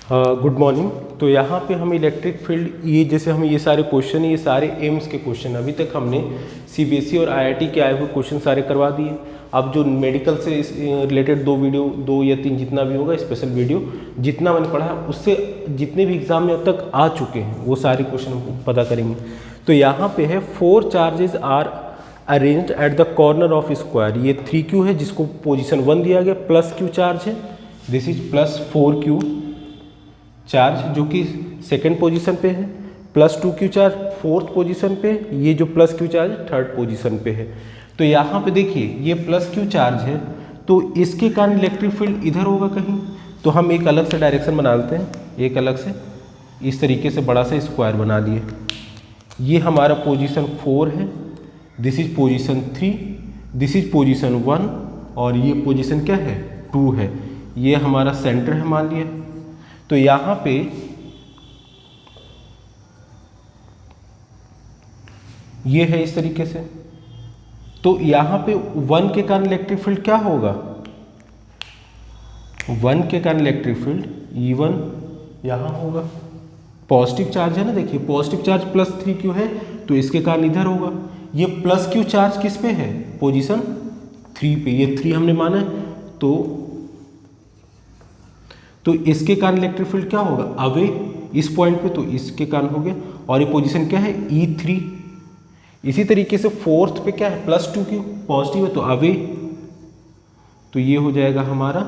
Good morning. तो यहाँ पे हम इलेक्ट्रिक फील्ड, ये जैसे हम ये सारे क्वेश्चन है, ये सारे एम्स के क्वेश्चन, अभी तक हमने सीबीएसई और आईआईटी के आए हुए क्वेश्चन सारे करवा दिए। अब जो मेडिकल से रिलेटेड दो या तीन जितना भी होगा स्पेशल वीडियो, जितना मैंने पढ़ा उससे जितने भी एग्जाम में अब तक आ चुके हैं वो सारे क्वेश्चन हम पता करेंगे। तो यहाँ पे है 4 charges are arranged at the corner of square. ये 3Q है जिसको पोजीशन 1 दिया गया, प्लस Q चार्ज है, this is plus 4Q charge जो कि सेकेंड पोजीशन पे है, plus 2Q charge fourth position पे, ये जो plus Q charge third position पे है। तो यहाँ पे देखिए ये प्लस Q चार्ज है, तो इसके कारण इलेक्ट्रिक फील्ड इधर होगा कहीं, तो हम एक अलग से डायरेक्शन बना लेते हैं, एक अलग से इस तरीके से बड़ा सा स्क्वायर बना दिए। ये हमारा पोजीशन 4 है, this is position 3, this is position 1 और ये पोजीशन क्या है 2 है। ये हमारा सेंटर है मान लिया। तो यहाँ पे ये है इस तरीके से, तो यहाँ पे 1 के कारण इलेक्ट्रिक फील्ड क्या होगा, 1 के कारण इलेक्ट्रिक फील्ड E1 यहाँ होगा। पॉजिटिव चार्ज है ना, देखिए पॉजिटिव चार्ज प्लस 3Q है तो इसके कारण इधर होगा। ये प्लस Q चार्ज किस पे है, पोजीशन 3 पे, ये 3 हमने माना है, तो इसके कारण इलेक्ट्रिक फील्ड क्या होगा अवे इस पॉइंट पे, तो इसके कारण हो गया। और ये पोजीशन क्या है E3। इसी तरीके से फोर्थ पे क्या है प्लस 2Q, पॉजिटिव है तो अवे, तो ये हो जाएगा हमारा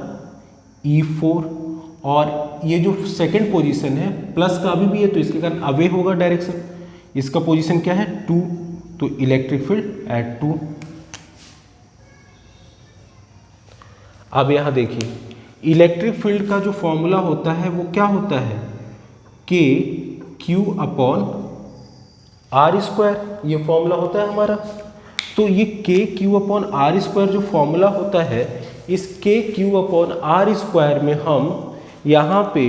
E4। और ये जो सेकंड पोजीशन है प्लस का अभी भी है तो इसके कारण अवे होगा डायरेक्शन, इसका पोजीशन क्या है 2, तो इलेक्ट्रिक फील्ड एट 2। अब यहाँ देखिए इलेक्ट्रिक फील्ड का जो फॉर्मूला होता है वो क्या होता है, KQ अपॉन R स्क्वायर, ये फॉर्मूला होता है हमारा। तो ये KQ अपॉन R स्क्वायर जो फॉर्मूला होता है, इस KQ अपॉन R स्क्वायर में हम यहाँ पे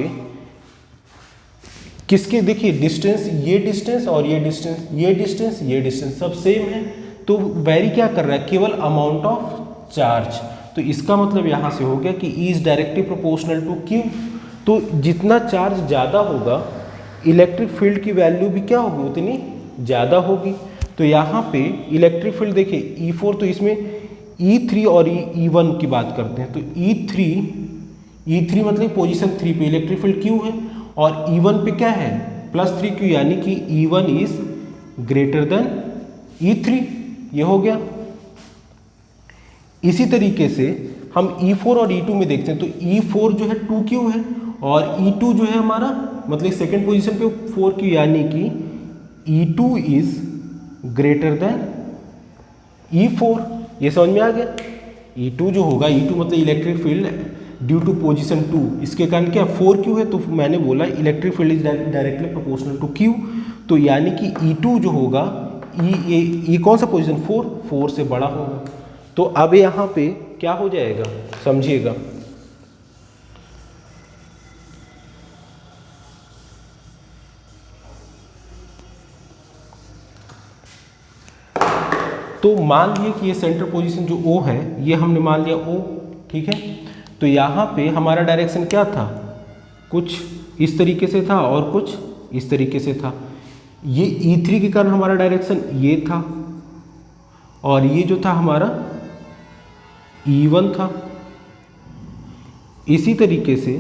किसके, देखिए डिस्टेंस, ये डिस्टेंस और ये डिस्टेंस, ये डिस्टेंस ये डिस्टेंस सब सेम है, तो वेरी क्या कर रहा है, केवल अमाउंट ऑफ चार्ज। तो इसका मतलब यहाँ से हो गया कि E is directly proportional to Q। तो जितना चार्ज ज़्यादा होगा इलेक्ट्रिक फील्ड की वैल्यू भी क्या होगी उतनी ज़्यादा होगी। तो यहाँ पे इलेक्ट्रिक फील्ड देखिए E4, तो इसमें E3 और E1 की बात करते हैं, तो E3 मतलब पोजीशन 3 पे इलेक्ट्रिक फील्ड Q है और E1 पे क्या है प्लस 3Q, यानी कि E1 is greater than E3, ये हो गया। इसी तरीके से हम E4 और E2 में देखते हैं, तो E4 जो है 2Q है और E2 जो है हमारा मतलब सेकेंड पोजीशन पे 4Q, यानी कि E2 is greater than E4। ये समझ में आ गया। E2 जो होगा, E2 मतलब electric field due to position 2, इसके कारण क्या 4Q है, तो मैंने बोला electric field is directly proportional to Q, तो यानी कि E2 जो होगा ये कौन सा पोजीशन 4 से बड़ा होगा। तो अब यहाँ पे क्या हो जाएगा समझिएगा, तो मान लिए कि ये सेंटर पोजीशन जो O है ये हमने मान लिया O, ठीक है। तो यहाँ पे हमारा डायरेक्शन क्या था, कुछ इस तरीके से था और कुछ इस तरीके से था। ये E3 के कारण हमारा डायरेक्शन ये था और ये जो था हमारा E1 था। इसी तरीके से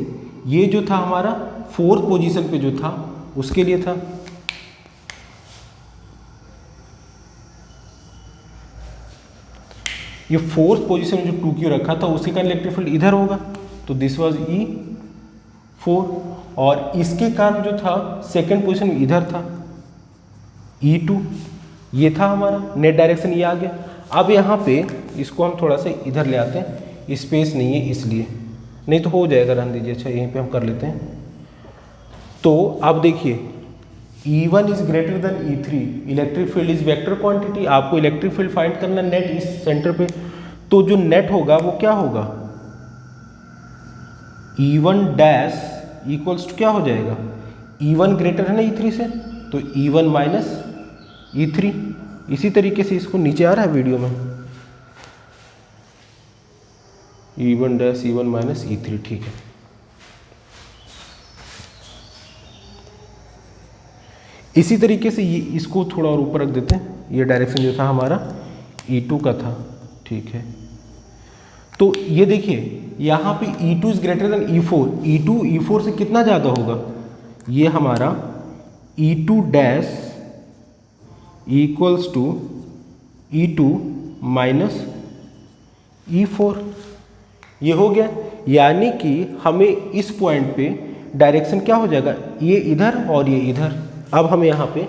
ये जो था हमारा फोर्थ पोजीशन पे जो था उसके लिए था। ये फोर्थ पोजीशन में जो 2Q रखा था उसके कारण इलेक्ट्रिक फील्ड इधर होगा, तो दिस वाज E4। और इसके कारण जो था सेकंड पोजीशन में इधर था E2, ये था हमारा नेट डायरेक्शन, ये आ गया। अब यहाँ पे इसको हम थोड़ा सा इधर ले आते हैं, स्पेस नहीं है इसलिए, नहीं तो हो जाएगा, रहने दीजिए। अच्छा यहीं पे हम कर लेते हैं। तो अब देखिए E1 is greater than E3, electric field is vector quantity, आपको इलेक्ट्रिक फील्ड फाइंड करना नेट इस सेंटर पे, तो जो नेट होगा वो क्या होगा E1 डैश इक्वल्स टू क्या हो जाएगा, E1 ग्रेटर है ना E3 से, तो E1 माइनस E3। इसी तरीके से इसको नीचे आ रहा है वीडियो में, E1 dash E1 minus E3, ठीक है। इसी तरीके से ये इसको थोड़ा और ऊपर रख देते हैं, ये डायरेक्शन जो था हमारा E2 का था, ठीक है। तो ये देखिए यहाँ पे E2 is greater than E4, E2 E4 से कितना ज़्यादा होगा, ये हमारा E2 dash equals to E2 minus E4, ये हो गया। यानी कि हमें इस पॉइंट पे डायरेक्शन क्या हो जाएगा, ये इधर और ये इधर। अब हम यहाँ पे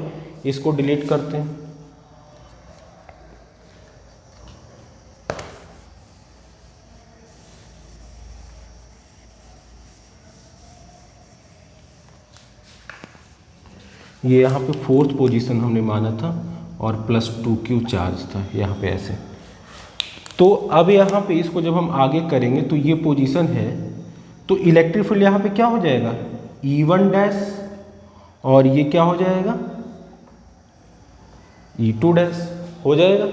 इसको डिलीट करते हैं, ये यहाँ पे फोर्थ पोजीशन हमने माना था और +2q चार्ज था यहाँ पे ऐसे। तो अब यहाँ पे इसको जब हम आगे करेंगे तो ये पोजीशन है, तो इलेक्ट्रिक फील्ड यहाँ पे क्या हो जाएगा, E1 डैश, और ये क्या हो जाएगा, E2 डैश हो जाएगा।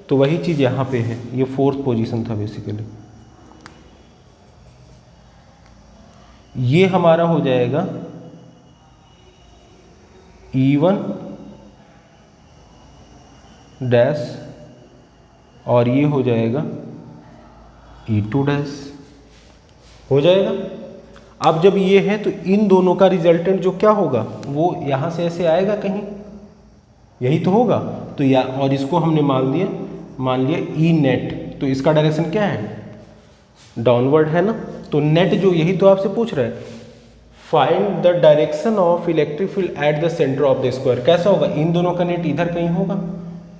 तो वही चीज़ यहाँ पे है, ये फोर्थ पोजीशन था बेसिकली। ये हमारा हो जाएगा E1 डैश और ये हो जाएगा E2 डैश हो जाएगा। अब जब ये है तो इन दोनों का रिजल्टेंट जो क्या होगा वो यहाँ से ऐसे आएगा कहीं, यही तो होगा। तो या और इसको हमने मान लिया E नेट, तो इसका डायरेक्शन क्या है, डाउनवर्ड है ना। तो नेट जो यही तो आपसे पूछ रहा है, find the direction of electric field at the centre of the square. कैसा होगा, इन दोनों का नेट इधर कहीं होगा,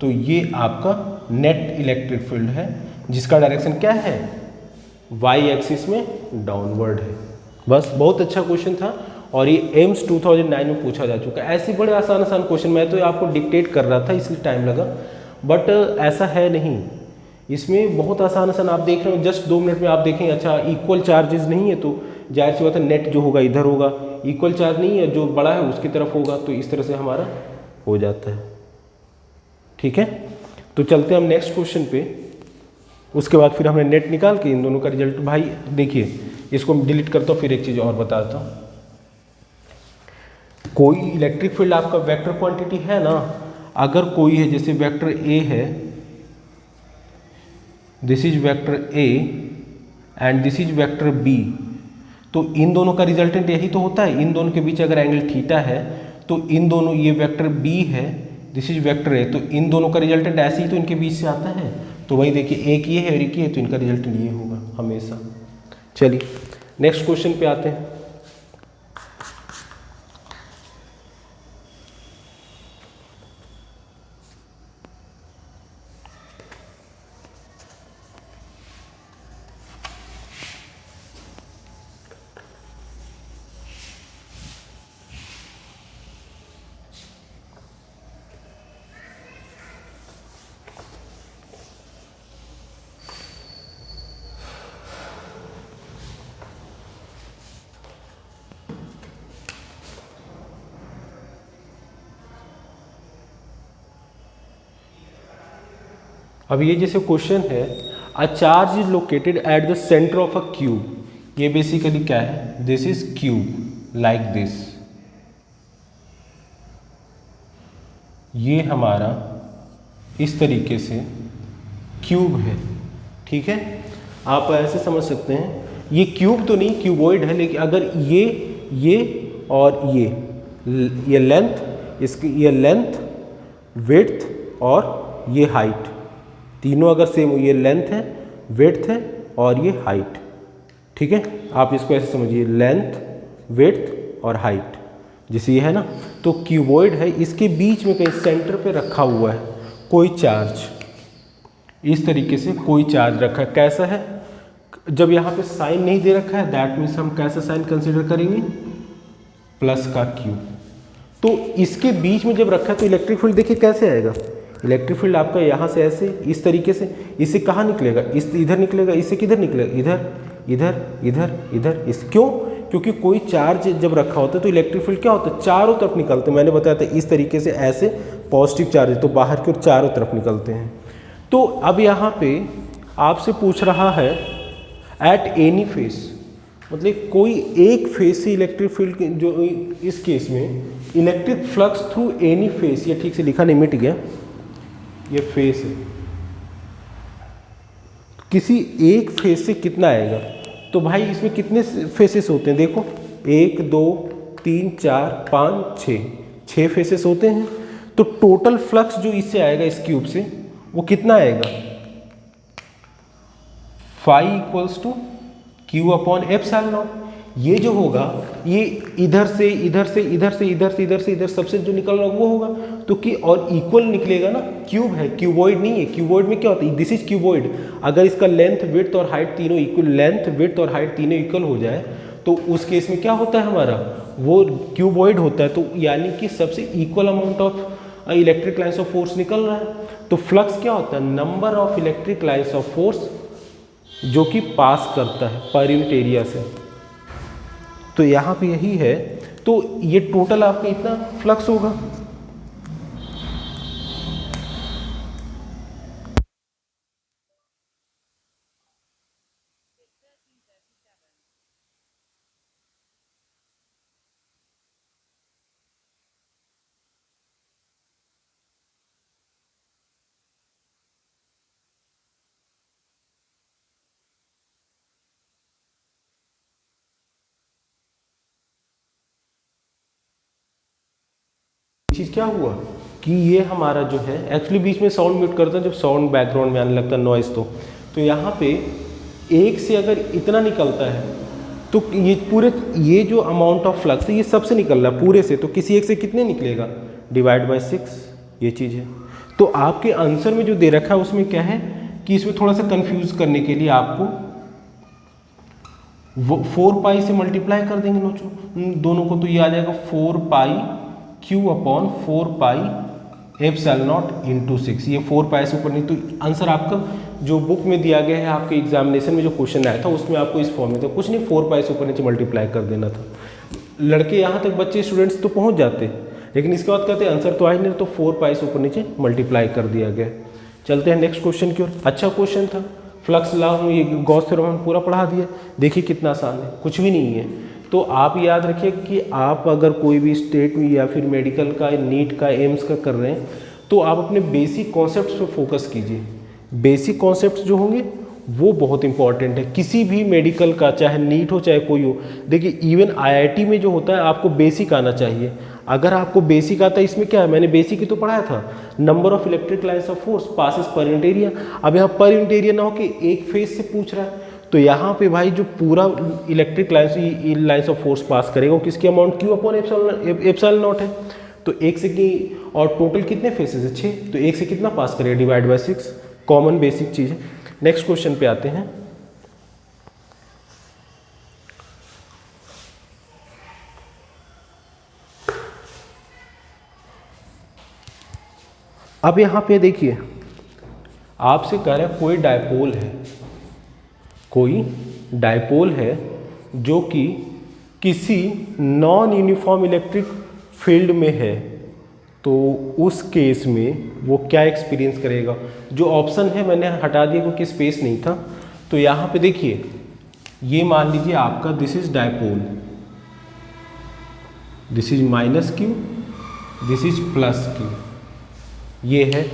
तो ये आपका नेट इलेक्ट्रिक फील्ड है जिसका डायरेक्शन क्या है, वाई एक्सिस में डाउनवर्ड है। बस बहुत अच्छा क्वेश्चन था और ये एम्स 2009 में पूछा जा चुका है। ऐसे बड़े आसान क्वेश्चन, मैं तो आपको डिक्टेट कर रहा था इसलिए टाइम लगा, बट ऐसा है नहीं, इसमें बहुत आसान आप देख रहे हो, जस्ट 2 मिनट में आप देखेंगे। अच्छा इक्वल चार्जेस नहीं है तो जाहिर सी बात है नेट जो होगा इधर होगा, इक्वल चार्ज नहीं है जो बड़ा है उसकी तरफ होगा, तो इस तरह से हमारा हो जाता है। ठीक है, तो चलते हैं हम नेक्स्ट क्वेश्चन पे। उसके बाद फिर हमने नेट निकाल के इन दोनों का रिजल्ट, भाई देखिए इसको डिलीट करता हूँ, फिर एक चीज़ और बताता हूँ। कोई इलेक्ट्रिक फील्ड आपका वेक्टर क्वांटिटी है ना, अगर कोई है जैसे वेक्टर ए है, this is vector A and this is vector B, तो इन दोनों का रिजल्टेंट यही तो होता है। इन दोनों के बीच अगर एंगल थीटा है तो इन दोनों, ये वेक्टर बी है, दिस इज वेक्टर ए, तो इन दोनों का रिजल्टेंट ऐसे ही तो इनके बीच से आता है। तो वही देखिए एक ये है और एक ये है, तो इनका रिजल्टेंट ये होगा हमेशा। चलिए नेक्स्ट क्वेश्चन पे आते हैं। अब ये जैसे क्वेश्चन है, a charge is located at the centre of a cube. ये बेसिकली क्या है, this is cube like this, ये हमारा इस तरीके से क्यूब है। ठीक है, आप ऐसे समझ सकते हैं, ये क्यूब तो नहीं क्यूबॉइड है, लेकिन अगर ये और ये लेंथ, इसकी ये लेंथ, विड्थ और ये हाइट, तीनों अगर सेम, ये लेंथ है, विड्थ है और ये हाइट। ठीक है, आप इसको ऐसे समझिए, लेंथ, विड्थ और हाइट, जैसे ये है ना, तो क्यूबॉइड है, इसके बीच में कहीं सेंटर पे रखा हुआ है कोई चार्ज, इस तरीके से कोई चार्ज रखा है। कैसा है, जब यहाँ पे साइन नहीं दे रखा है, दैट मीन्स हम कैसा साइन कंसीडर करेंगे, प्लस का क्यू। तो इसके बीच में जब रखा है तो इलेक्ट्रिक फील्ड देखिए कैसे आएगा, इलेक्ट्रिक फील्ड आपका यहाँ से ऐसे इस तरीके से, इससे कहाँ निकलेगा, इस इधर निकलेगा, इससे किधर निकलेगा, इधर इधर इधर इधर, इस क्यों, क्योंकि कोई चार्ज जब रखा होता है तो इलेक्ट्रिक फील्ड क्या होता है, चारों तरफ निकलते हैं। मैंने बताया था इस तरीके से, ऐसे पॉजिटिव चार्ज तो बाहर की ओर चारों तरफ निकलते हैं। तो अब यहाँ पे आपसे पूछ रहा है एट एनी फेस, मतलब कोई एक फेज से इलेक्ट्रिक फील्ड जो इस केस में electric flux through any phase, ये ठीक से लिखा नहीं, मिट गया, ये फेज है, किसी एक फेज से कितना आएगा। तो भाई इसमें कितने फेसेस होते हैं, देखो 1 2 3 4 5 6 फेसेस होते हैं। तो टोटल फ्लक्स जो इससे आएगा इस क्यूब से वो कितना आएगा, phi equals to Q upon epsilon naught. ये जो होगा ये इधर से इधर से इधर से इधर से इधर से इधर सबसे जो निकल रहा वो होगा तो कि और इक्वल निकलेगा ना, क्यूब है, क्यूबॉइड नहीं है। क्यूबॉइड में क्या होता है, दिस इज क्यूबॉइड, अगर इसका लेंथ विड्थ और हाइट तीनों इक्वल, लेंथ विड्थ और हाइट तीनों इक्वल हो जाए तो उस केस में क्या होता है हमारा, वो क्यूबॉइड होता है। तो यानी कि सबसे equal amount of electric lines of force निकल रहा है। तो फ्लक्स क्या होता है, number of electric lines of force जो कि पास करता है पर यूनिट एरिया से। तो यहाँ पे यही है, तो ये टोटल आपका इतना फ्लक्स होगा। चीज़ क्या हुआ कि ये हमारा जो है एक्चुअली बीच में साउंड म्यूट करता है जब साउंड बैकग्राउंड में आने लगता है नॉइस। तो यहाँ पे एक से अगर इतना निकलता है तो ये पूरे ये जो अमाउंट ऑफ फ्लक्स है ये सबसे निकल रहा है पूरे से, तो किसी एक से कितने निकलेगा, डिवाइड बाय 6, ये चीज़ है। तो आपके आंसर में जो दे रखा है उसमें क्या है कि इसमें थोड़ा सा कंफ्यूज करने के लिए आपको 4 पाई से मल्टीप्लाई कर देंगे दोनों को, तो ये आ जाएगा 4 pi q upon 4 pi epsilon not into 6। ये 4 पाई से ऊपर नहीं, तो आंसर आपका जो बुक में दिया गया है आपके एग्जामिनेशन में जो क्वेश्चन आया था उसमें आपको इस फॉर्म में था, कुछ नहीं 4 पाई से ऊपर नीचे मल्टीप्लाई कर देना था। लड़के यहाँ तक बच्चे स्टूडेंट्स तो पहुँच जाते, लेकिन इसके बाद कहते आंसर तो आ ही नहीं, तो 4 पाई से ऊपर नीचे मल्टीप्लाई कर दिया गया। चलते हैं नेक्स्ट क्वेश्चन की ओर। अच्छा क्वेश्चन था, फ्लक्स लॉ ये गॉस थ्योरम पूरा पढ़ा दिया, देखिए कितना आसान है, कुछ भी नहीं है। तो आप याद रखिए कि आप अगर कोई भी स्टेट में या फिर मेडिकल का, नीट का, एम्स का कर रहे हैं तो आप अपने बेसिक कॉन्सेप्ट्स पे फोकस कीजिए। बेसिक कॉन्सेप्ट्स जो होंगे वो बहुत इंपॉर्टेंट है किसी भी मेडिकल का, चाहे नीट हो चाहे कोई हो। देखिए इवन आईआईटी में जो होता है आपको बेसिक आना चाहिए। अगर आपको बेसिक आता है, इसमें क्या है, मैंने बेसिक ही तो पढ़ाया था, number of electric lines of force passes per unit area. अब यहाँ पर यूनिट एरिया ना हो कि एक फेज से पूछ रहा है, तो यहाँ पे भाई जो पूरा electric lines of force pass करेगा वो किसकी amount Q upon epsilon not है। तो एक से की और टोटल कितने फेसेस है 6, तो एक से कितना पास करेगा, डिवाइड बाय 6, कॉमन बेसिक चीज़ है। नेक्स्ट क्वेश्चन पे आते हैं। अब यहाँ पे देखिए आपसे कह रहा है कोई डायपोल है, कोई डायपोल है जो कि किसी नॉन यूनिफॉर्म इलेक्ट्रिक फील्ड में है, तो उस केस में वो क्या एक्सपीरियंस करेगा। जो ऑप्शन है मैंने हटा दिया क्योंकि स्पेस नहीं था। तो यहाँ पे देखिए ये मान लीजिए आपका this is dipole, this is minus Q, this is plus Q, ये है।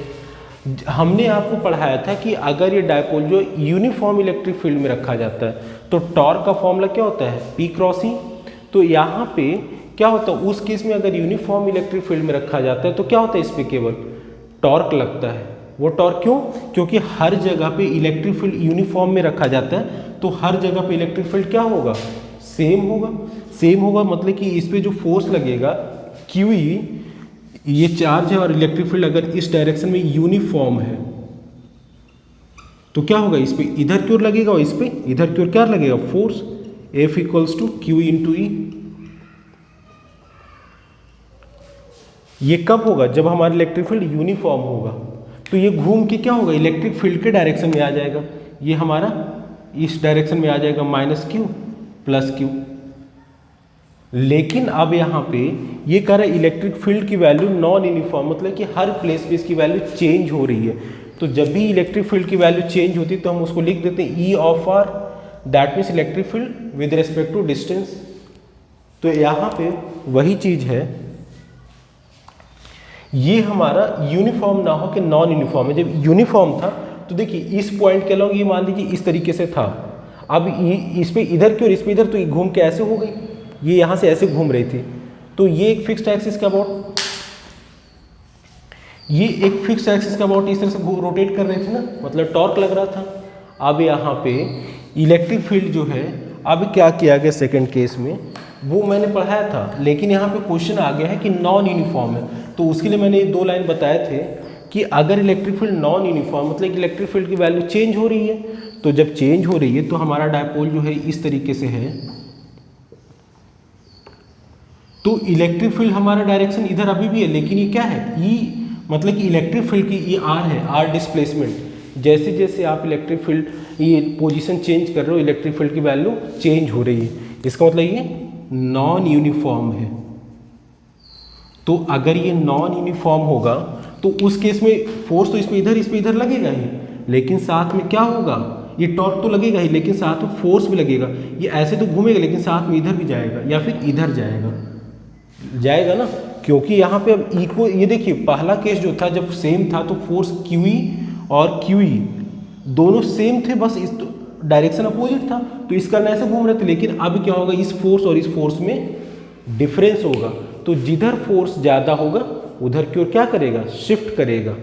हमने आपको पढ़ाया था कि अगर ये डायपोल जो यूनिफॉर्म इलेक्ट्रिक फील्ड में रखा जाता है तो टॉर्क का फॉर्मूला क्या होता है, पी क्रॉस ई। तो यहाँ पे क्या होता है, उस केस में अगर यूनिफॉर्म इलेक्ट्रिक फील्ड में रखा जाता है तो क्या होता है, इस पे केवल टॉर्क लगता है। वो टॉर्क क्यों, क्योंकि हर जगह पे इलेक्ट्रिक फील्ड यूनिफॉर्म में रखा जाता है, तो हर जगह पे इलेक्ट्रिक फील्ड क्या होगा, सेम होगा। सेम होगा मतलब कि इस पे जो फोर्स लगेगा क्यू ई, ये चार्ज है और इलेक्ट्रिक फील्ड अगर इस डायरेक्शन में यूनिफॉर्म है तो क्या होगा, इस पे इधर की ओर लगेगा और इस पे इधर की ओर क्या लगेगा, force. F equals to q into E. ये कब होगा, जब हमारा इलेक्ट्रिक फील्ड यूनिफॉर्म होगा, तो ये घूम के क्या होगा, इलेक्ट्रिक फील्ड के डायरेक्शन में आ जाएगा। ये हमारा इस डायरेक्शन में आ जाएगा माइनस क्यू प्लस क्यू। लेकिन अब यहाँ पे ये कह रहा है इलेक्ट्रिक फील्ड की वैल्यू नॉन यूनिफॉर्म, मतलब कि हर प्लेस पे इसकी वैल्यू चेंज हो रही है। तो जब भी इलेक्ट्रिक फील्ड की वैल्यू चेंज होती है तो हम उसको लिख देते हैं E of R, that means electric field with respect to distance. तो यहाँ पे वही चीज है, ये हमारा यूनिफॉर्म ना हो कि नॉन यूनिफॉर्म है। जब यूनिफॉर्म था तो देखिए इस पॉइंट के अलॉन्ग ये मान लीजिए इस तरीके से था, अब इस पे इधर की और इस पे इधर, तो ये घूम के ऐसे हो गई, ये यहाँ से ऐसे घूम रही थी, तो ये एक फिक्स्ड एक्सिस का अबाउट, ये एक फिक्स्ड एक्सिस का अबाउट इस तरह से रोटेट कर रहे थे ना, मतलब टॉर्क लग रहा था। अब यहाँ पे इलेक्ट्रिक फील्ड जो है, अब क्या किया गया सेकंड केस में, वो मैंने पढ़ाया था, लेकिन यहाँ पे क्वेश्चन आ गया है कि नॉन यूनिफॉर्म है, तो उसके लिए मैंने 2 लाइन बताए थे कि अगर इलेक्ट्रिक फील्ड नॉन यूनिफॉर्म मतलब कि इलेक्ट्रिक फील्ड की वैल्यू चेंज हो रही है, तो जब चेंज हो रही है तो हमारा डायपोल जो है इस तरीके से है, तो इलेक्ट्रिक फील्ड हमारा डायरेक्शन इधर अभी भी है, लेकिन ये क्या है, ई मतलब कि इलेक्ट्रिक फील्ड की ये आर है, आर डिस्प्लेसमेंट। जैसे जैसे आप इलेक्ट्रिक फील्ड ये पोजीशन चेंज कर रहे हो, इलेक्ट्रिक फील्ड की वैल्यू चेंज हो रही है, इसका मतलब ये नॉन यूनिफॉर्म है। तो अगर ये नॉन यूनिफॉर्म होगा तो उस केस में फोर्स तो इस पे इधर लगेगा ही, लेकिन साथ में क्या होगा, ये टॉर्क तो लगेगा ही, लेकिन साथ में फोर्स भी लगेगा। ये ऐसे तो घूमेगा लेकिन साथ में इधर भी जाएगा या फिर इधर जाएगा ना, क्योंकि यहाँ पे अब ई को, ये देखिए पहला केस जो था जब सेम था तो फोर्स क्यू ई और क्यू ई दोनों सेम थे, बस इस डायरेक्शन अपोजिट था, तो इस कारण ऐसे घूम रहे थे। लेकिन अब क्या होगा, इस फोर्स और इस फोर्स में डिफरेंस होगा, तो जिधर फोर्स ज़्यादा होगा उधर की ओर क्या करेगा, शिफ्ट करेगा,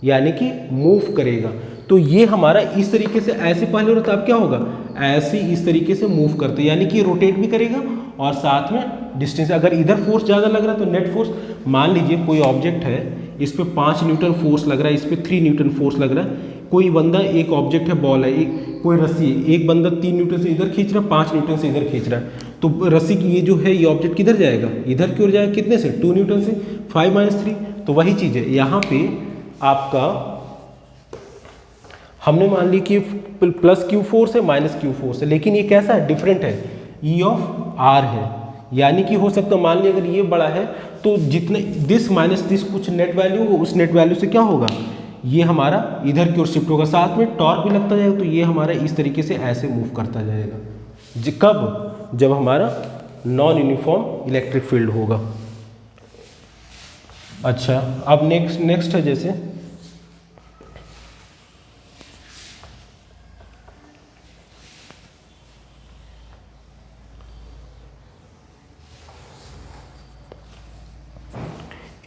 यानी कि मूव करेगा। तो ये हमारा इस तरीके से ऐसे पहले हो रहा था, अब क्या होगा, ऐसे इस तरीके से मूव करते, यानी कि रोटेट भी करेगा और साथ में डिस्टेंस, अगर इधर फोर्स ज़्यादा लग रहा है तो नेट फोर्स, मान लीजिए कोई ऑब्जेक्ट है, इस पे 5 न्यूटन फोर्स लग रहा है, इस पे 3 न्यूटन फोर्स लग रहा है, कोई बंदा, एक ऑब्जेक्ट है बॉल है, एक कोई रस्सी है, एक बंदा 3 न्यूटन से इधर खींच रहा है, 5 न्यूटन से इधर खींच रहा है, तो रस्सी की ये जो है ये ऑब्जेक्ट किधर जाएगा, इधर की ओर जाएगा, कितने से, 2 न्यूटन से, 5 - 3। तो वही चीज़ है यहाँ पे आपका, हमने मान ली कि प्लस क्यू फोर्स है माइनस क्यू फोर्स है, लेकिन ये कैसा है, डिफरेंट है, ई ऑफ आर है, यानी कि हो सकता है मान ली अगर ये बड़ा है तो जितने दिस माइनस दिस कुछ नेट वैल्यू होगा, उस नेट वैल्यू से क्या होगा, ये हमारा इधर की ओर शिफ्ट होगा, साथ में टॉर्क भी लगता जाएगा, तो ये हमारा इस तरीके से ऐसे मूव करता जाएगा। कब, जब हमारा नॉन यूनिफॉर्म इलेक्ट्रिक फील्ड होगा। अच्छा, अब नेक्स्ट है जैसे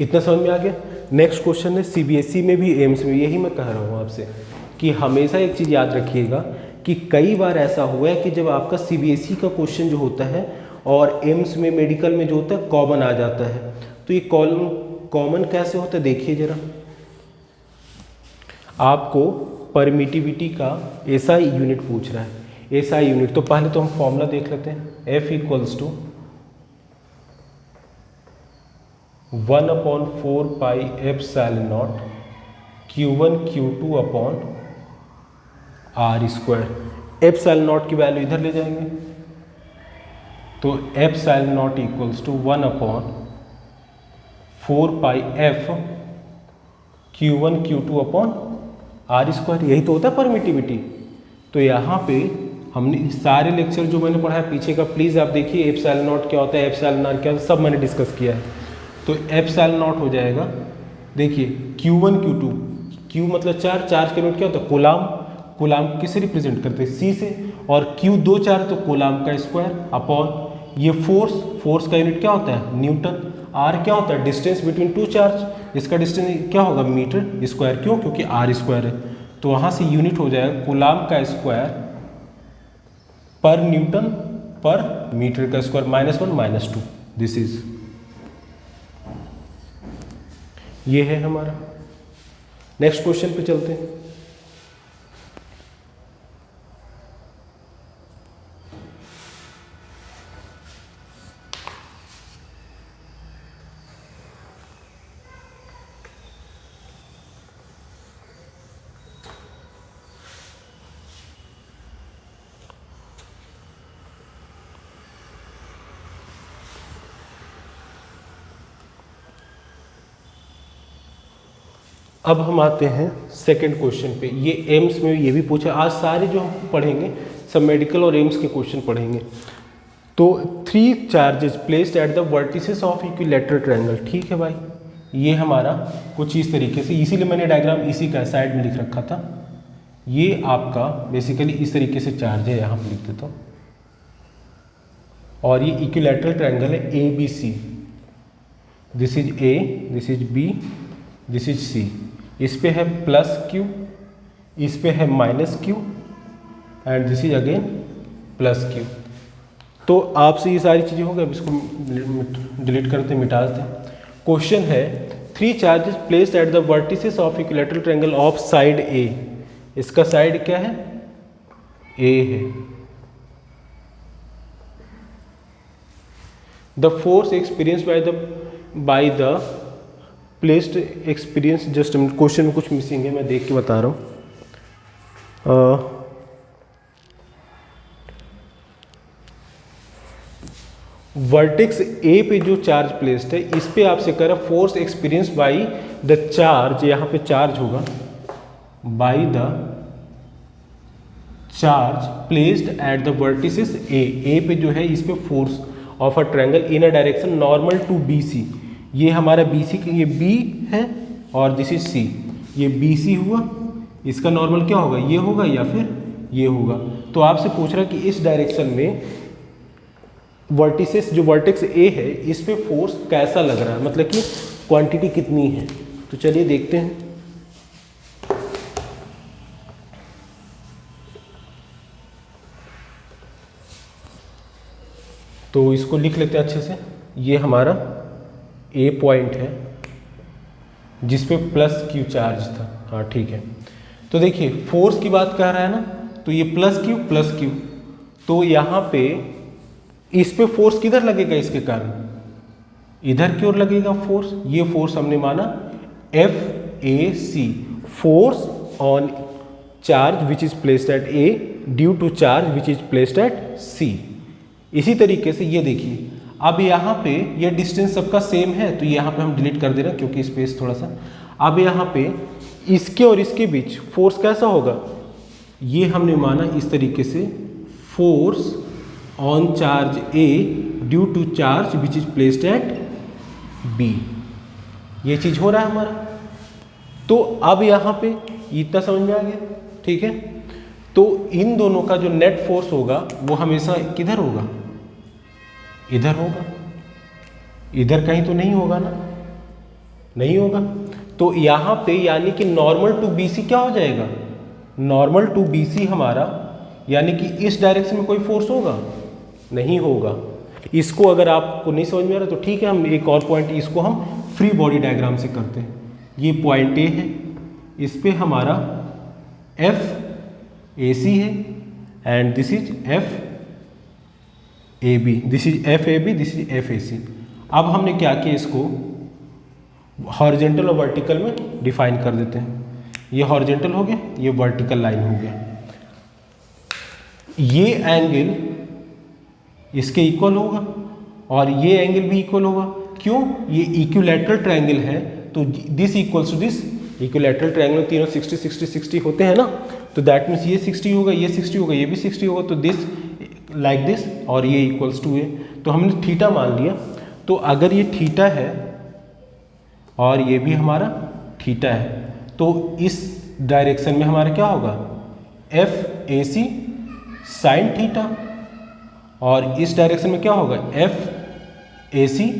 इतना समझ में आ गया। नेक्स्ट क्वेश्चन है सीबीएसई में भी एम्स में, यही मैं कह रहा हूँ आपसे कि हमेशा एक चीज़ याद रखिएगा कि कई बार ऐसा हुआ है कि जब आपका सीबीएसई का क्वेश्चन जो होता है और एम्स में मेडिकल में जो होता है कॉमन आ जाता है, तो ये कॉमन कैसे होता है देखिए जरा, आपको परमिटिविटी का एसआई यूनिट पूछ रहा है, एसआई यूनिट, तो पहले तो हम फॉर्मूला देख लेते हैं, F = 1/4 pi epsilon Q1 Q2 upon R square. Epsilon की वैल्यू इधर ले जाएंगे, तो एप्सिलॉन = 1/4 पाई F Q1 Q2 upon R square, यही तो होता है परमिटिविटी। तो यहाँ पे हमने सारे लेक्चर जो मैंने पढ़ा है पीछे का, प्लीज़ आप देखिए एप्सिलॉन क्या होता है, एप्सिलॉन R क्या होता है, सब मैंने डिस्कस किया है। तो एप्सिलॉन हो जाएगा, देखिए Q1 Q2, Q मतलब चार्ज का यूनिट क्या होता है, कूलाम किसे रिप्रेजेंट करते हैं, C से, और Q 2 चार्ज तो कूलाम का स्क्वायर अपॉन ये फोर्स का यूनिट क्या होता है, न्यूटन, R क्या होता है, डिस्टेंस बिटवीन 2 चार्ज, इसका डिस्टेंस क्या होगा, मीटर स्क्वायर, क्यों, क्योंकि R स्क्वायर है, तो वहाँ से यूनिट हो जाएगा कूलाम का स्क्वायर पर न्यूटन पर मीटर का स्क्वायर, -1 -2, दिस इज, ये है हमारा। नेक्स्ट क्वेश्चन पे चलते हैं। अब हम आते हैं सेकंड क्वेश्चन पे। ये एम्स में ये भी पूछा, आज सारे जो हम पढ़ेंगे सब मेडिकल और एम्स के क्वेश्चन पढ़ेंगे। तो 3 charges placed at the vertices of equilateral triangle, ठीक है भाई, ये हमारा कुछ इस तरीके से, इसीलिए मैंने डायग्राम इसी का साइड में लिख रखा था। ये आपका बेसिकली इस तरीके से चार्ज है, यहाँ पे लिख देता हूँ, और ये इक्विलैटरल ट्रायंगल है A B C. This is A, this is B, this is C. इस पे है प्लस क्यू, इस पे है minus Q, and this is again plus Q. तो आपसे ये सारी चीज़ें हो गई, अब इसको डिलीट करते, मिटा देते हैं। क्वेश्चन है 3 charges placed at the vertices of equilateral triangle of side A. इसका साइड क्या है? ए है। The force experience by the placed experience, just question में कुछ मिसिंग है, मैं देख के बता रहा हूँ। वर्टेक्स ए पे जो चार्ज प्लेस्ड है, इस पे आपसे कह रहा force experience by the charge, यहाँ पे चार्ज होगा by the charge placed at the vertices A. A पे जो है इस पे force of a triangle in a direction normal to B C. ये हमारा बी सी, ये बी है और दिस इज सी, ये बी सी हुआ, इसका नॉर्मल क्या होगा? ये होगा या फिर ये होगा। तो आपसे पूछ रहा कि इस डायरेक्शन में वर्टिसेस, जो वर्टेक्स ए है, इस पे फोर्स कैसा लग रहा है, मतलब कि क्वांटिटी कितनी है। तो चलिए देखते हैं। तो इसको लिख लेते हैं अच्छे से। ये हमारा ए पॉइंट है जिस पे प्लस क्यू चार्ज था, हाँ ठीक है। तो देखिए फोर्स की बात कर रहा है ना, तो ये प्लस क्यू, तो यहाँ पे इस पे फोर्स किधर लगेगा? इसके कारण इधर की ओर लगेगा फोर्स। ये फोर्स हमने माना FAC, force on charge which is placed at A due to charge which is placed at C। इसी तरीके से ये देखिए, अब यहाँ पे ये डिस्टेंस सबका सेम है, तो यहाँ पे हम डिलीट कर दे रहे हैं क्योंकि स्पेस थोड़ा सा। अब यहाँ पे इसके और इसके बीच फोर्स कैसा होगा? ये हमने माना इस तरीके से, force on charge A due to charge which is placed at B। ये चीज हो रहा है हमारा। तो अब यहाँ पे इतना समझ में आ गया, ठीक है। तो इन दोनों का जो नेट फोर्स होगा वो हमेशा किधर होगा? इधर होगा, इधर कहीं तो नहीं होगा ना, नहीं होगा। तो यहाँ पे यानी कि नॉर्मल टू BC क्या हो जाएगा? नॉर्मल टू BC हमारा, यानी कि इस डायरेक्शन में कोई फोर्स होगा? नहीं होगा। इसको अगर आपको नहीं समझ में आ रहा तो ठीक है, हम एक और पॉइंट, इसको हम फ्री बॉडी डायग्राम से करते हैं। ये पॉइंट ए है, इस पे हमारा FAC है and this is FAB, this is FAB, this is FAC। अब हमने क्या किया, इसको हॉरिजॉन्टल और वर्टिकल में डिफाइन कर देते हैं। ये हॉरिजॉन्टल हो गया, ये वर्टिकल लाइन हो गया। ये एंगल इसके इक्वल होगा और ये एंगल भी इक्वल होगा। क्यों? ये इक्विलैटरल ट्रायंगल है, तो this equals to this. Equilateral triangle तीनों 60 60 60 होते हैं ना, तो दैट मीन्स ये 60 होगा, ये 60 होगा, ये भी 60 होगा, तो दिस लाइक दिस, और ये इक्वल्स टू ए। तो हमने थीटा मान लिया। तो अगर ये थीटा है और ये भी हमारा थीटा है, तो इस डायरेक्शन में हमारा क्या होगा? FAC साइन थीटा, और इस डायरेक्शन में क्या होगा? FAC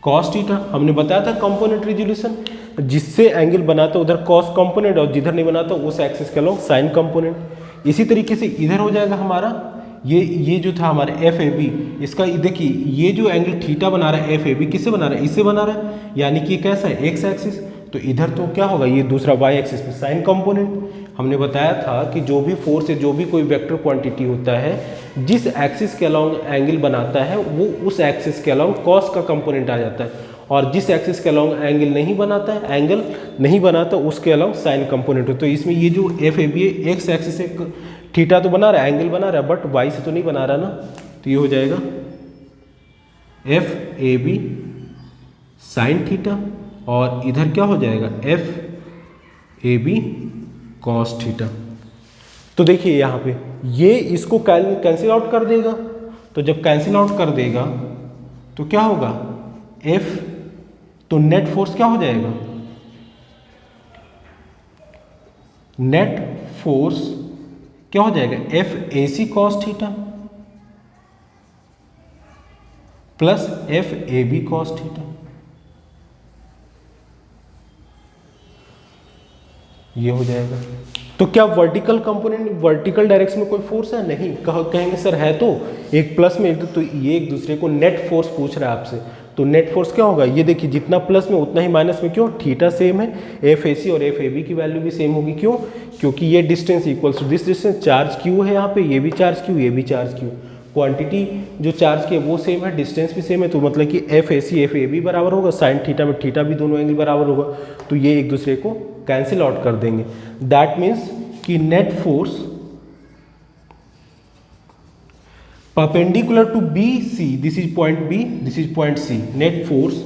cos theta. हमने बताया था कंपोनेंट रिजोल्यूशन, जिससे एंगल बनाता उधर कॉस कंपोनेंट और जिधर नहीं बनाता उस एक्सिस के अलॉन्ग साइन कंपोनेंट। इसी तरीके से इधर हो जाएगा हमारा ये जो था हमारा FAB, इसका देखिए ये जो एंगल थीटा बना रहा है FAB किससे बना रहा है? इससे बना रहा है, यानी कि कैसा है? X axis. तो इधर तो क्या होगा? ये दूसरा वाई एक्सिस में साइन कंपोनेंट। हमने बताया था कि जो भी फोर्स है, जो भी कोई वेक्टर क्वांटिटी होता है, जिस एक्सिस के अलॉन्ग एंगल बनाता है वो उस एक्सिस के अलॉन्ग कॉस का कंपोनेंट आ जाता है, और जिस एक्सिस के अलॉन्ग एंगल नहीं बनाता उसके अलॉन्ग साइन कंपोनेंट हो। तो इसमें ये जो FAB है, एक्स एक्सिस से थीटा तो बना रहा है, एंगल बना रहा है, बट वाई से तो नहीं बना रहा ना, तो ये हो जाएगा FAB साइन थीटा, और इधर क्या हो जाएगा? A B cos theta. तो देखिए यहाँ पे ये इसको कैंसिल आउट कर देगा, तो जब कैंसिल आउट कर देगा तो क्या होगा F, तो नेट फोर्स क्या हो जाएगा, नेट फोर्स क्या हो जाएगा F A C cos theta plus F A B cos theta. ये हो जाएगा। तो क्या वर्टिकल कंपोनेंट वर्टिकल डायरेक्शन में कोई फोर्स है? नहीं। कहेंगे सर है तो एक प्लस में तो ये एक दूसरे को नेट फोर्स पूछ रहा है आपसे, तो नेट फोर्स क्या होगा, ये देखिए जितना प्लस में उतना ही माइनस में, क्यों, थीटा सेम है, एफ ए सी और एफ ए बी की वैल्यू भी सेम होगी, क्यों, क्योंकि ये distance equals to this distance, charge Q है यहाँ पे, ये भी चार्ज क्यू, ये भी चार्ज क्यू, क्वांटिटी जो चार्ज की है वो सेम है, डिस्टेंस भी सेम है, तो मतलब कि F A C F A B बराबर होगा, साइन थीटा में थीटा भी दोनों एंगल बराबर होगा, तो ये एक दूसरे को कैंसिल आउट कर देंगे। दैट मीन्स कि net force perpendicular to BC, this is point B, this is point C, net force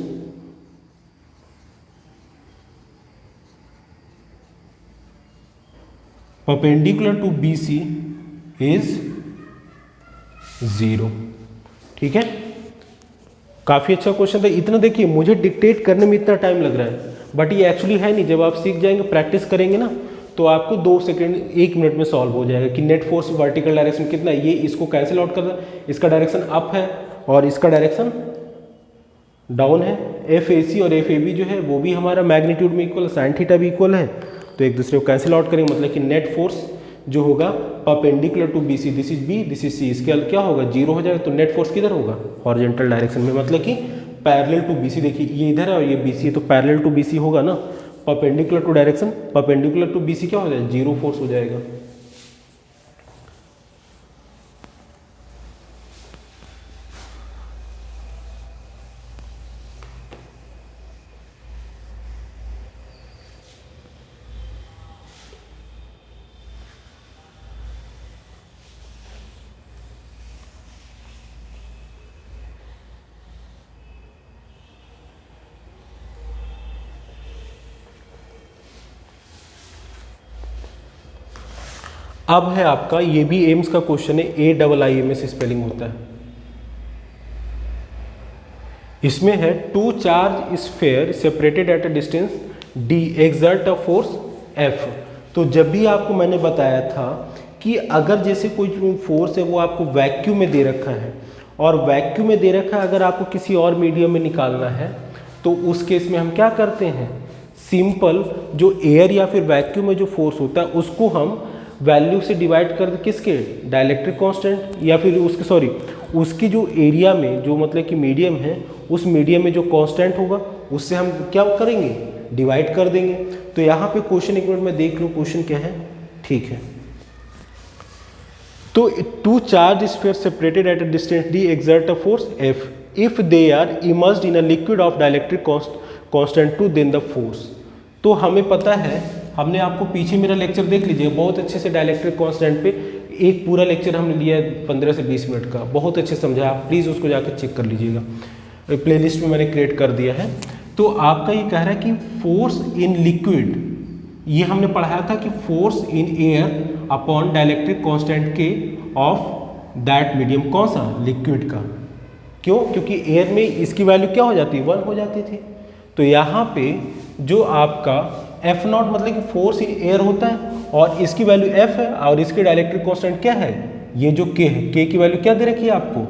perpendicular to BC is 0। ठीक है, काफी अच्छा क्वेश्चन था। इतना देखिए मुझे डिक्टेट करने में इतना टाइम लग रहा है, बट ये एक्चुअली है नहीं, जब आप सीख जाएंगे प्रैक्टिस करेंगे ना तो आपको 2 सेकंड 1 मिनट में सॉल्व हो जाएगा कि नेट फोर्स वर्टिकल डायरेक्शन कितना है, ये इसको कैंसिल आउट कर रहा है, इसका डायरेक्शन अप है और इसका डायरेक्शन डाउन है, एफ ए सी और एफ ए बी जो है वो भी हमारा मैग्नीट्यूड में इक्वल है, साइन थीटा भी इक्वल है, तो एक दूसरे को कैंसिल आउट करेंगे, मतलब कि नेट फोर्स जो होगा perpendicular to B C, this is B this is C, इसके क्या होगा 0 हो जाएगा, तो नेट फोर्स किधर होगा हॉरिजॉन्टल डायरेक्शन में, मतलब कि पैरेलल टू बी सी। देखिए ये इधर है और ये बी सी है, तो पैरेलल टू बी सी होगा ना, perpendicular to direction, perpendicular to BC क्या हो जाएगा 0 फोर्स हो जाएगा। अब है आपका, ये भी एम्स का क्वेश्चन है, AIIMS स्पेलिंग होता है, इसमें है two charge sphere separated at a distance D exert a force F। तो जब भी आपको मैंने बताया था कि अगर जैसे कोई फोर्स है वो आपको वैक्यूम में दे रखा है और वैक्यूम में दे रखा है, अगर आपको किसी और मीडियम में निकालना है तो उस केस में हम क्या करते हैं, सिंपल जो एयर या फिर वैक्यूम में जो फोर्स होता है उसको हम वैल्यू से डिवाइड कर किसके, डाइलेक्ट्रिक कांस्टेंट, या फिर उसके सॉरी उसकी जो एरिया में जो मतलब कि मीडियम है उस मीडियम में जो कांस्टेंट होगा उससे हम क्या करेंगे, डिवाइड कर देंगे। तो यहाँ पे क्वेश्चन एक मिनट में देख लो क्वेश्चन क्या है, ठीक है। तो two charge sphere separated at a distance D exert a force F if they are immersed in a liquid of dielectric constant 2 then the force। तो हमें पता है, हमने आपको पीछे मेरा लेक्चर देख लीजिए, बहुत अच्छे से डाइलेक्ट्रिक कांस्टेंट पे एक पूरा लेक्चर हमने लिया है 15 से 20 मिनट का, बहुत अच्छे समझा, आप प्लीज़ उसको जाकर चेक कर लीजिएगा, प्लेलिस्ट में मैंने क्रिएट कर दिया है। तो आपका ये कह रहा है कि फोर्स इन लिक्विड, ये हमने पढ़ाया था कि force in air upon dielectric constant के ऑफ दैट मीडियम, कौन सा, लिक्विड का, क्यों, क्योंकि एयर में इसकी वैल्यू क्या हो जाती है 1 हो जाती थी। तो यहाँ पे जो आपका एफ नॉट मतलब कि फोर्स इन एयर होता है और इसकी वैल्यू एफ है और इसके डाइलेक्ट्रिक कांस्टेंट क्या है, ये जो के है, के की वैल्यू क्या दे रखी है आपको,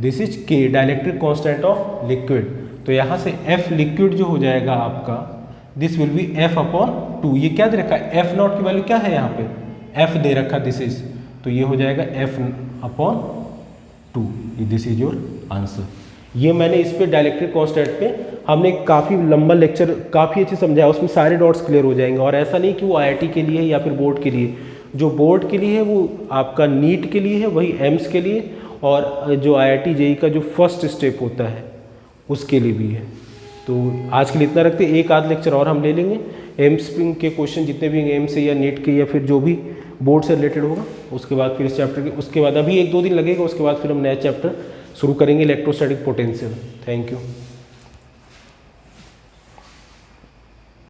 दिस इज के डाइलेक्ट्रिक कांस्टेंट ऑफ लिक्विड। तो यहाँ से एफ लिक्विड जो हो जाएगा आपका, this will be F upon 2, ये क्या दे रखा है, एफ नॉट की वैल्यू क्या है यहाँ पे, एफ दे रखा, दिस इज, तो ये हो जाएगा F upon 2, this is your answer. ये मैंने इस पे डाइलेक्ट्रिक कांस्टेंट पे हमने काफ़ी लंबा लेक्चर काफ़ी अच्छे समझाया, उसमें सारे डॉट्स क्लियर हो जाएंगे। और ऐसा नहीं कि वो आईआईटी के लिए है या फिर बोर्ड के लिए, जो बोर्ड के लिए है वो आपका नीट के लिए है, वही एम्स के लिए, और जो आईआईटी जेईई का जो फर्स्ट स्टेप होता है उसके लिए भी है। तो आज के लिए इतना रखते हैं, एक आध लेक्चर और हम ले लेंगे, एम्स के क्वेश्चन जितने भी एम्स से या नीट के या फिर जो भी बोर्ड से रिलेटेड होगा, उसके बाद फिर इस चैप्टर के, उसके बाद अभी 1-2 दिन लगेगा, उसके बाद फिर हम नया चैप्टर शुरू करेंगे, इलेक्ट्रोस्टैटिक पोटेंशियल। Thank you.